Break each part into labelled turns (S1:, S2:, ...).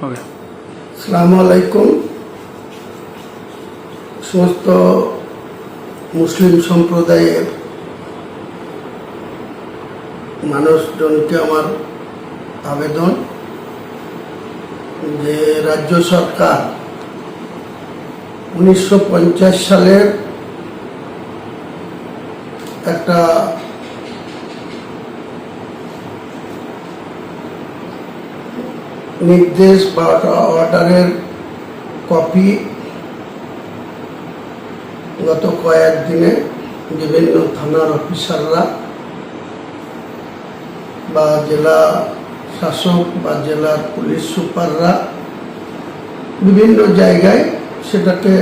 S1: হবে।
S2: আসসালামু আলাইকুম। সমস্ত মুসলিম সম্প্রদায়ের মানুষজনকে আমার আবেদন যে রাজ্য সরকার 1950 সালের একটা নির্দেশ বা অর্ডারের কপি গত কয়েকদিনে বিভিন্ন থানার অফিসাররা বা জেলা শাসক বা জেলার পুলিশ সুপাররা বিভিন্ন জায়গায় সেটাকে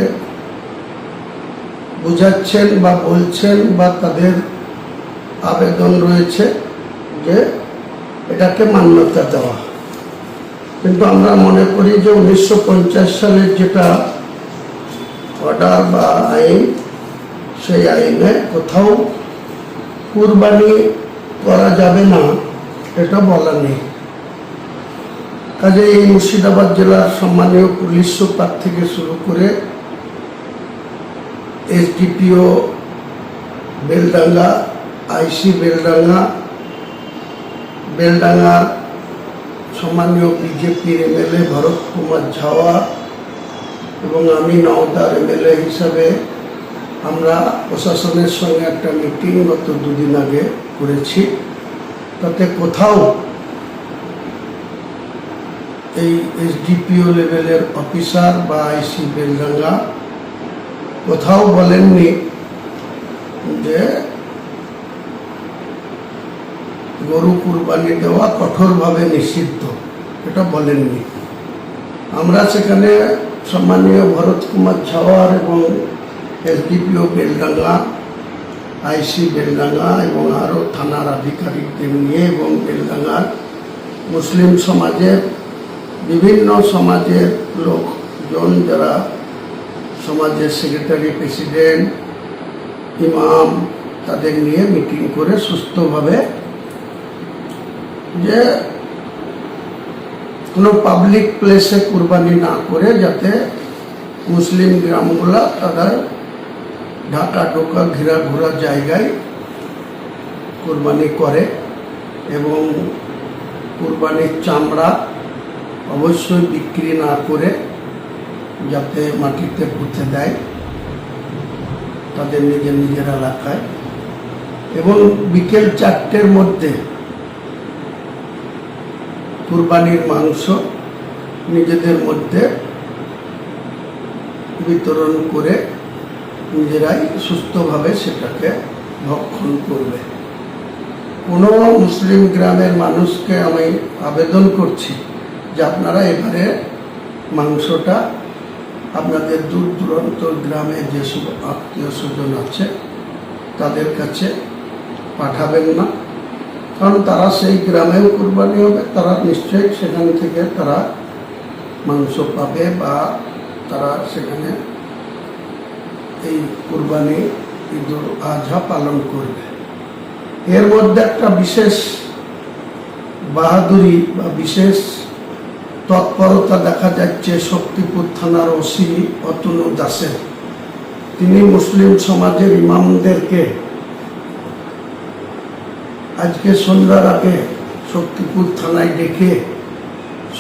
S2: বোঝাচ্ছেন বা বলছেন বা তাদের আবেদন রয়েছে যে এটাকে মান্যতা দেওয়া। কিন্তু আমরা মনে করি যে 1950 সালের যেটা অর্ডার বা আইন, সেই আইনে কোথাও কুরবানি করা যাবে না এটা বলা নেই। কাজে এই মুর্শিদাবাদ জেলার সম্মানীয় পুলিশ সুপার থেকে শুরু করে এসডিপিও বেলডাঙ্গা, আইসি বেলডাঙ্গার সম্মানীয় বিজেপির এমএলএ ভরত কুমার ঝাওয়া এবং আমি নওদার এমএলএ হিসাবে আমরা প্রশাসনের সঙ্গে একটা মিটিং গত দুদিন আগে করেছি। তাতে কোথাও এই এসডিপিও লেভেলের অফিসার বা আইসি বেলডাঙ্গা কোথাও বলেননি যে গরু কুরবানি দেওয়া কঠোরভাবে নিষিদ্ধ, এটা বলেননি। আমরা সেখানে সম্মানীয় ভরত কুমার ঝাওয়ার এবং এসডিপিও বেলডাঙ্গা, আইসি বেলডাঙ্গা এবং আরও থানার আধিকারিকদের নিয়ে এবং বেলডাঙ্গার মুসলিম সমাজের বিভিন্ন সমাজের লোকজন, যারা সমাজের সেক্রেটারি, প্রেসিডেন্ট, ইমাম, তাদের নিয়ে মিটিং করে সুস্থভাবে যে কোনো পাবলিক প্লেসে কুরবানি না করে যাতে মুসলিম গ্রামগুলা তাদের ঢাকা ঢোকা ঘোরা জায়গায় কুরবানি করে এবং কুরবানির চামড়া অবশ্যই বিক্রি না করে যাতে মাটিতে পুঁতে দেয় তাদের নিজের এলাকায়, এবং বিকেল 4টের মধ্যে কুরবানির মাংস নিজেদের মধ্যে বিতরণ করে নিজেরাই সুস্থভাবে সেটাকে ভক্ষণ করবে। কোনো মুসলিম গ্রামের মানুষকে আমি আবেদন করছি যে আপনারা এবারে মাংসটা আপনাদের দূর দূরান্ত গ্রামে যেসব আত্মীয় স্বজন আছে তাদের কাছে পাঠাবেন না, কারণ তারা সেই গ্রামেও কুরবানি হবে, তারা নিশ্চয়ই সেখান থেকে তারা মাংস পাবে বা তারা সেখানে এই কুরবানি ঈদুল আজহা পালন করবে। এর মধ্যে একটা বিশেষ বাহাদুরি বা বিশেষ তৎপরতা দেখা যাচ্ছে শক্তিপুর থানার ওসি অতনু দাসের। তিনি মুসলিম সমাজের ইমামদেরকে আজকে সন্ধ্যার আগে শক্তিপুর থানায় ডেকে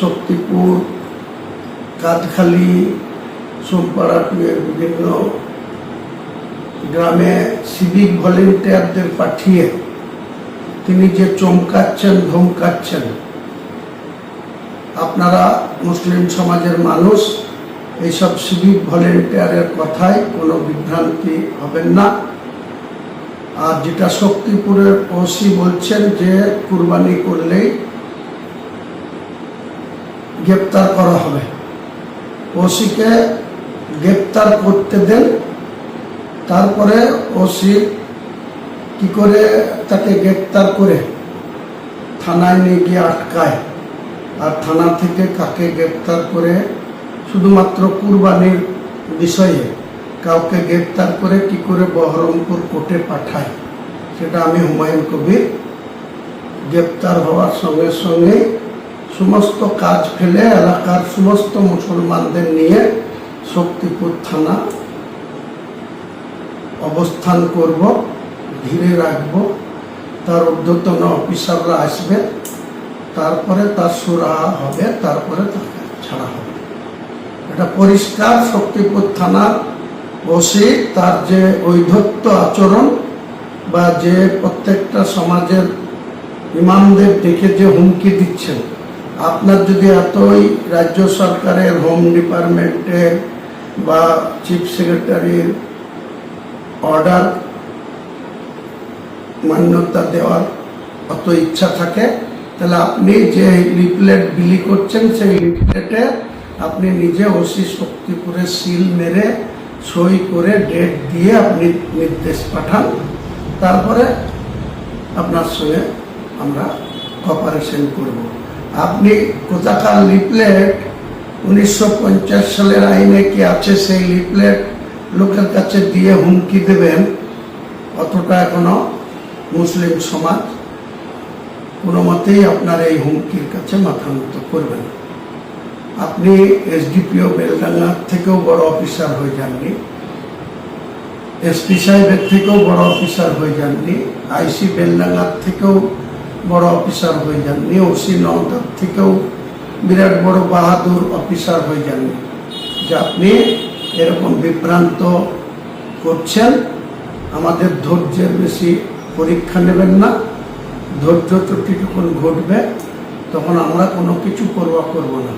S2: শক্তিপুর, কাঁধখালি, সোমপাড়াটুয়ের বিভিন্ন গ্রামে সিভিক ভলেন্টিয়ারদের পাঠিয়ে তিনি যে চমকাচ্ছেন, ধমকাচ্ছেন, আপনারা মুসলিম সমাজের মানুষ এইসব সিভিক ভলেন্টিয়ারের কথায় কোনো বিভ্রান্তি হবেন না। আর যেটা শক্তিপুরের ওসি বলছেন যে কুরবানি করলেই গ্রেপ্তার করা হবে, ওসিকে গ্রেপ্তার করতে দেন, তারপরে ওসি কি করে তাকে গ্রেপ্তার করে থানায় নিয়ে গিয়ে আটকায়, আর থানা থেকে কাকে গ্রেপ্তার করে শুধুমাত্র কুরবানির বিষয়ে কাউকে গ্রেপ্তার করে কি করে বহরমপুর কোর্টে পাঠায়, সেটা আমি হুমায়ুন কবির গ্রেপ্তার হওয়ার সঙ্গে সঙ্গে সমস্ত কাজ ফেলে এলাকার সমস্ত মুসলমানদের নিয়ে শক্তিপুর থানা অবস্থান করব, ঘিরে রাখব। তার ঊর্ধ্বতন অফিসাররা আসবে, তারপরে তার সুরাহা হবে, তারপরে তাকে ছাড়া হবে। এটা পরিষ্কার। শক্তিপুর থানার ওসি তার যে ঔদ্ধত্য আচরণ বা যে প্রত্যেকটা সমাজের ইমামদের দেখে যে হুমকি দিচ্ছেন, আপনার যদি এতই রাজ্য সরকারের হোম ডিপার্টমেন্টের বা চিফ সেক্রেটারির অর্ডার মান্যতা দেওয়ার অত ইচ্ছা থাকে, তাহলে আপনি যে লিফলেট বিলি করছেন সেই লিফলেটে আপনি নিজে ওসি শক্তিপুরে সিল মেরে সই করে ডেট দিয়ে আপনি নির্দেশ পাঠান, তারপরে আপনার সঙ্গে আমরা কপারেশন করব। আপনি কোথাকার লিফলেট 1950 সালের আইনে কি আছে সেই লিফলেট লোকের কাছে দিয়ে হুমকি দেবেন, অতটা এখনো মুসলিম সমাজ কোনো মতেই আপনার এই হুমকির কাছে মাথা নত করবে না। আপনি এসডিপিও বেলডাঙ্গার থেকেও বড় অফিসার হয়ে যাননি, এসপি সাহেবের থেকেও বড় অফিসার হয়ে যাননি, আইসি বেলডাঙ্গার থেকেও বড় অফিসার হয়ে যাননি, ওসি নওদার থেকেও বিরাট বড় বাহাদুর অফিসার হয়ে যাননি যে আপনি এরকম বিভ্রান্ত করছেন। আমাদের ধৈর্যের বেশি পরীক্ষা নেবেন না। ধৈর্য ত্রুটি যখন ঘটবে তখন আমরা কোনো কিছু পরোয়া করব না।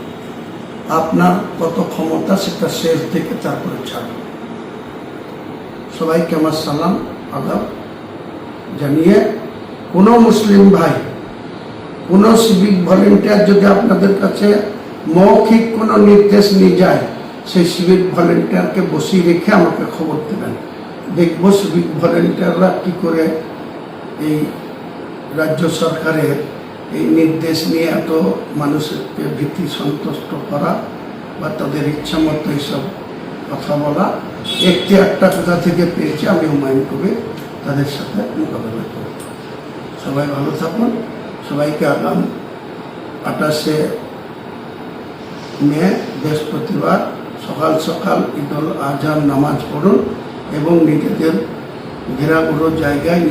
S2: আপনার কত ক্ষমতা সেটা শেষ দেখে তারপরে ছাড়ব। সবাইকে আমার সালাম আদাব জানিয়ে, কোনো মুসলিম ভাই, কোনো সিভিক ভলেন্টিয়ার যদি আপনাদের কাছে মৌখিক কোনো নির্দেশ নিয়ে যায়, সেই সিভিক ভলেন্টিয়ারকে বসিয়ে রেখে আমাকে খবর দেবেন। দেখবো সিভিক ভলেন্টিয়াররা কী করে এই রাজ্য সরকারের এই নির্দেশ নিয়ে এত মানুষকে ভীতি সন্তুষ্ট করা বা তাদের ইচ্ছা মতো এইসব কথা বলা। একটা কোথা থেকে পেয়েছি, আমি হুমায়ুন কবির তাদের সাথে মোকাবেলা করব। সবাই ভালো থাকুন। সবাইকে আগাম 28শে মে বৃহস্পতিবার সকাল সকাল ঈদুল আজহার নামাজ পড়ুন এবং নিজেদের ঘেরাগুলো জায়গায়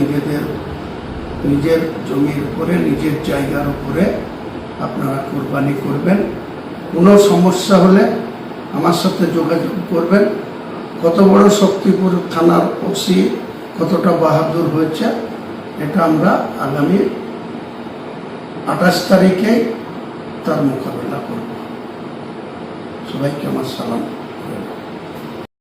S2: নিজের জমির উপরে, নিজের জায়গার উপরে আপনারা কোরবানি করবেন। কোনো সমস্যা হলে আমার সাথে যোগাযোগ করবেন। কত বড় শক্তিপুর থানার ওসি কতটা বাহাদুর হয়েছে এটা আমরা আগামী 28 তারিখে তার মোকাবেলা করব। সবাইকে আমার সালাম।